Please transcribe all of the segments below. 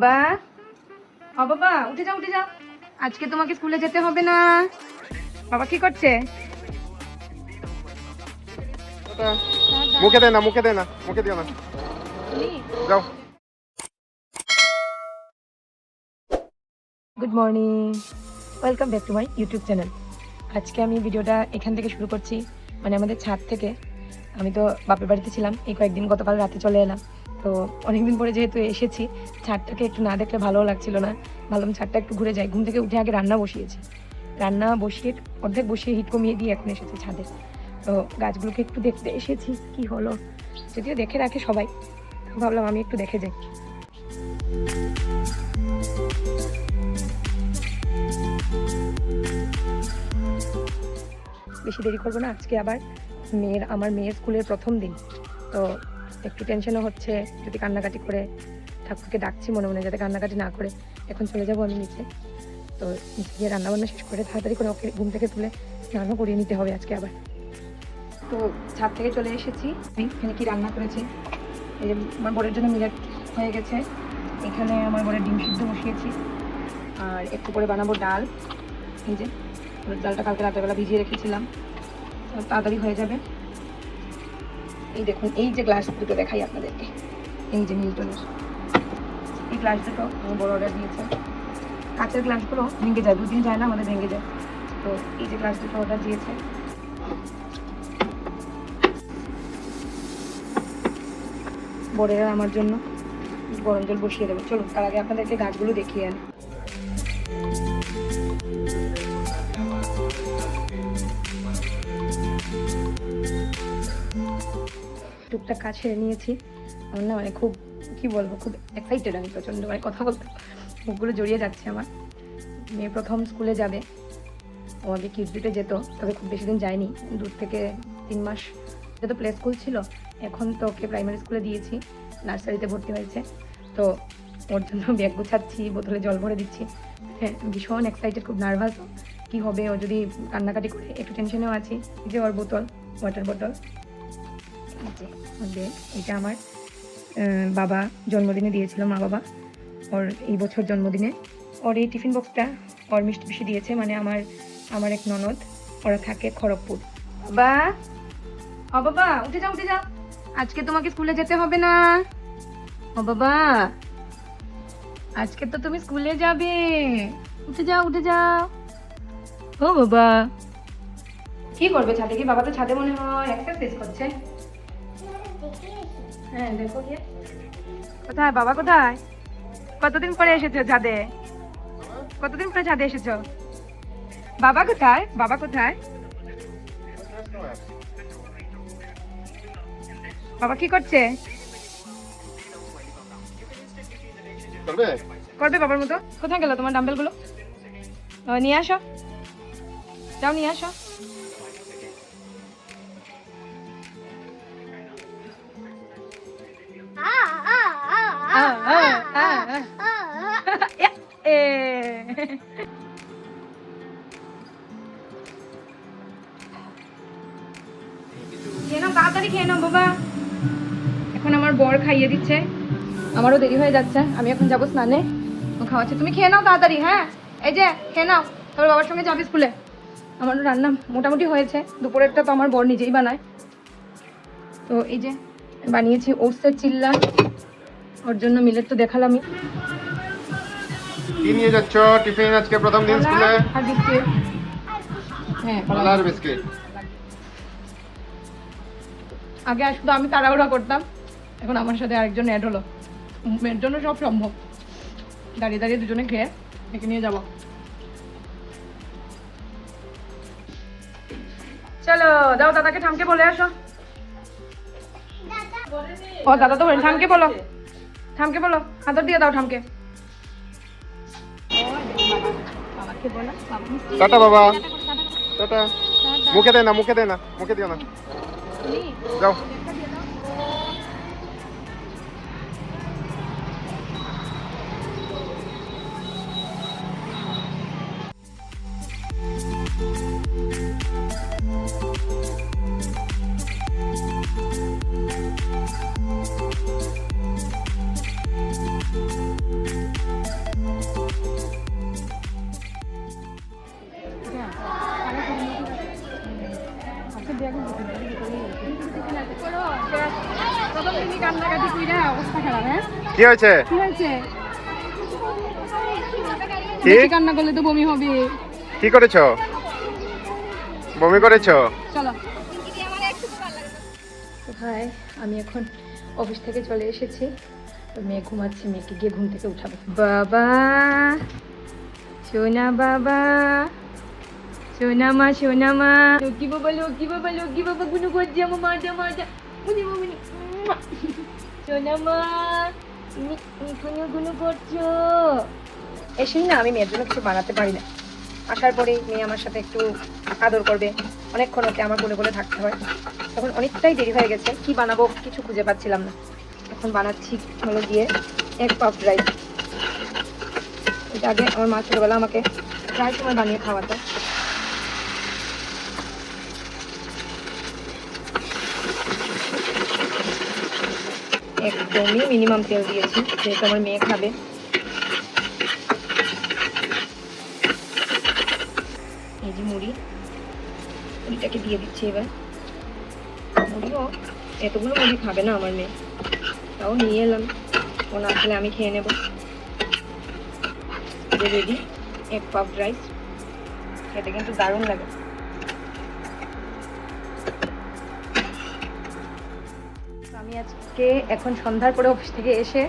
বাবা, ও বাবা উঠে যাও উঠে যাও, আজকে তোমাকে স্কুলে যেতে হবে না। বাবা কি করছে? মুখে দে না মুখে দিও না, যাও। Good morning, welcome back to my YouTube channel. আজকে আমি ভিডিওটা এখান থেকে শুরু করছি, মানে আমাদের ছাদ থেকে। আমি তো বাপের বাড়িতে ছিলাম এই কয়েকদিন, গতকাল রাতে চলে এলাম। তো অনেকদিন পরে যেহেতু এসেছি, ছাদটাকে একটু না দেখলে ভালো লাগছিল না, ভাবলাম ছাদটা একটু ঘুরে যাই। ঘুম থেকে উঠে আগে রান্না বসিয়েছি, রান্না বসিয়ে অর্ধেক বসিয়ে হিট কমিয়ে দিয়ে এখন এসেছি ছাদে। তো গাছগুলোকে একটু দেখতে এসেছি কি হলো, যদিও দেখে রাখে সবাই, ভাবলাম আমি একটু দেখে যাই। বেশি দেরি করবো না, আজকে আবার আমার মেয়ের স্কুলের প্রথম দিন, তো একটু টেনশনও হচ্ছে যদি কান্নাকাটি করে। ঠাকুরকে ডাকছি মনে মনে যাতে কান্নাকাটি না করে। এখন চলে যাবো আমি নিচে, তো নিচে গিয়ে রান্নাবান্না শেষ করে তাড়াতাড়ি করে ওকে ঘুম থেকে তুলে স্নানও করিয়ে নিতে হবে আজকে আবার। তো ছাদ থেকে চলে এসেছি, এখানে কি রান্না করেছি। এই যে আমার বরের জন্য মিলেট হয়ে গেছে, এখানে আমার বরের ডিম সিদ্ধ বসিয়েছি, আর একটু করে বানাবো ডাল। এই যে ডালটা কালকে রাতেরবেলা ভিজিয়ে রেখেছিলাম, তাড়াতাড়ি হয়ে যাবে। এই দেখুন, এই যে গ্লাস দুটো দেখাই আপনাদেরকে, এই যে মিল্টনের এই গ্লাস দুটো আমার বড় অর্ডার দিয়েছে। কাঁচের গ্লাসগুলো ভেঙে যায়, দুদিন যায় না আমাদের ভেঙে যায়, তো এই যে গ্লাস দুটো অর্ডার দিয়েছে। বড়েরা আমার জন্য গরম জল বসিয়ে দেবো। চলুন তার আগে আপনাদেরকে গাছগুলো দেখিয়ে আনি। টুকটাক কাজ সেরে নিয়েছি। আমার না মানে খুব কি বলবো, খুব এক্সাইটেড আমি প্রচণ্ড, মানে কথা বলতে মুখগুলো জড়িয়ে যাচ্ছে আমার। মেয়ে প্রথম স্কুলে যাবে, ও আগে কিডসবিতে যেত, তবে খুব বেশি দিন যায়নি, দূর থেকে 3 মাস। এটা তো প্লে স্কুল ছিল, এখন তো ওকে প্রাইমারি স্কুলে দিয়েছি, নার্সারিতে ভর্তি হয়েছে। তো ওর জন্য ব্যাগ গুছাচ্ছি, বোতলে জল ভরে দিচ্ছি। হ্যাঁ, ভীষণ এক্সাইটেড, খুব নার্ভাস কি হবে, ও যদি কান্নাকাটি করে, একটু টেনশনেও আছি। এই যে ওর বোতল, ওয়াটার বোতল। এটা আমার বাবা জন্মদিনে দিয়েছিল, মা বাবা ওর এই বছর জন্মদিনে। ওর এই টিফিন বক্সটা ওর মিষ্টি পিসি দিয়েছে, মানে আমার এক ননদ, ওরা থাকে খড়গপুর। বাবা, ও বাবা উঠে যাও উঠে যাও, আজকে তোমাকে স্কুলে যেতে হবে না। ও বাবা, আজকে তো তুমি স্কুলে যাবে, উঠে যাও উঠে যাও। ও বাবা কি করবে ছাদে গিয়ে? বাবা তো ছাদে মনে হয় এক্সারসাইজ করছে। হ্যাঁ দেখো গিয়ে। কোথায় বাবা, কোথায়? কতদিন পরে এসেছো ছাদে? কতদিন পরে ছাদে এসেছো? বাবা কোথায়? বাবা কোথায়? বাবা কি করছে? করবে বাবার মতো। কোথায় গেল তোমার ডাম্বেল গুলো? নিয়ে আসো, যাও নিয়ে আসো। খেয়ে নাও, তাড়াতাড়ি খেয়ে নাও বাবা। এখন আমার বর খাইয়ে দিচ্ছে, আমারও দেরি হয়ে যাচ্ছে, আমি এখন যাবো স্নানে, ও খাওয়াচ্ছে। তুমি খেয়ে নাও তাড়াতাড়ি, হ্যাঁ এই যে খেয়ে নাও, তারপর বাবার সঙ্গে যাবে স্কুলে। আমার রান্না মোটামুটি হয়েছে, দুপুরেরটা তো আমার বর নিজেই বানায়। তো এই যে বানিয়েছি ওটসের চিল্লা, ওর জন্য মিলেট তো দেখালামই। কি নিয়ে যাচ্ছ টিফিন আজকে প্রথম দিন স্কুলে? আর বিস্কিট। হ্যাঁ, কলা আর বিস্কিট। আগে শুধু আমি তাড়াহুড়া করতাম, এখন আমার সাথে আরেকজন অ্যাড হলো, এর জন্য সব সম্ভব। দাঁড়িয়ে দাঁড়িয়ে দুজনে খেয়ে একে নিয়ে যাবো। চলো দাও, দাদাকে ঠামকে বলে আসো। ও দাদা তো ঠামকে বলো, ঠামকে বলো, হাতর দিয়ে দাও ঠামকে। টাটা বাবা, টাটা। মুখে দে না মুখে দিও না, যাও। হ্যাঁ কি হয়েছে? কি হয়েছে? কি বেশি কান্না করলে তো বমি হবে। কি করেছো? বমি করেছো? চলো। ভাই আমি এখন অফিস থেকে চলে এসেছি, তো মেয়ে ঘুমাচ্ছে, মেয়েকে গিয়ে ঘুম থেকে উঠাবো। বাবা সোনা, বাবা সোনা মা, সোনা মা, লক্ষ্মী বাবা, লক্ষ্মী বাবা, লক্ষ্মী বাবা গুনু করছে আমার মাটা মাটা, মুনি মুনি সোনা মা, তুমি গুনু গুনু করছো। এসেই না আমি মেয়ের জন্য কিছু বানাতে পারি না, আসার পরেই মেয়ে আমার সাথে একটু আদর করবে, অনেকক্ষণ ওকে আমার কোলে কোলে থাকতে হয়, তখন অনেকটাই দেরি হয়ে গেছে, কি বানাবো কিছু খুঁজে পাচ্ছিলাম না। এখন বানাচ্ছি হলো গিয়ে এগ পাফ রাইস। এটা আগে আমার মা ছোটবেলা আমাকে প্রায় সময় বানিয়ে খাওয়াতো। একদমই মিনিমাম তেল দিয়েছি, যেহেতু আমার মেয়ে খাবে। এই যে মুড়িটাকে দিয়ে দিচ্ছি এবার। মুড়িও এতগুলো মুড়ি খাবে না আমার মেয়ে, তাও নিয়ে এলাম, ও না আসলে আমি খেয়ে নেব। রেডি এগ পাফ রাইস, খেতে কিন্তু দারুণ লাগে। আমি আজকে এখন সন্ধ্যার পরে অফিস থেকে এসে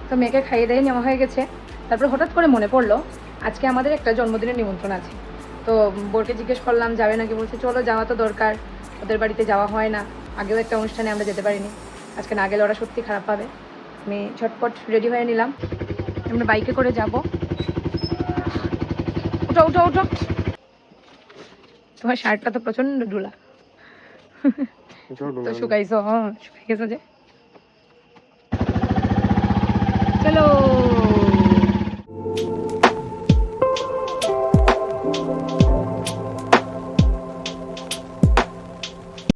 তো মেয়েকে খাইয়ে দিয়ে নেওয়া হয়ে গেছে। তারপরে হঠাৎ করে মনে পড়লো আজকে আমাদের একটা জন্মদিনের নিমন্ত্রণ আছে, তো বোরকে জিজ্ঞেস করলাম যাবে নাকি, বলছে চলো যাওয়া তো দরকার, ওদের বাড়িতে যাওয়া হয় না, আগেও একটা অনুষ্ঠানে আমরা যেতে পারিনি, আজকে না গেলে ওরা সত্যি খারাপ পাবে। আমি ঝটপট রেডি হয়ে নিলাম, আমরা বাইকে করে যাব। ওঠো ওঠো ওঠো, তোমার শার্টটা তো প্রচন্ড ঢুলা, তো শুকাইছো? হ্যাঁ শুকাই গেছো যে। চলো।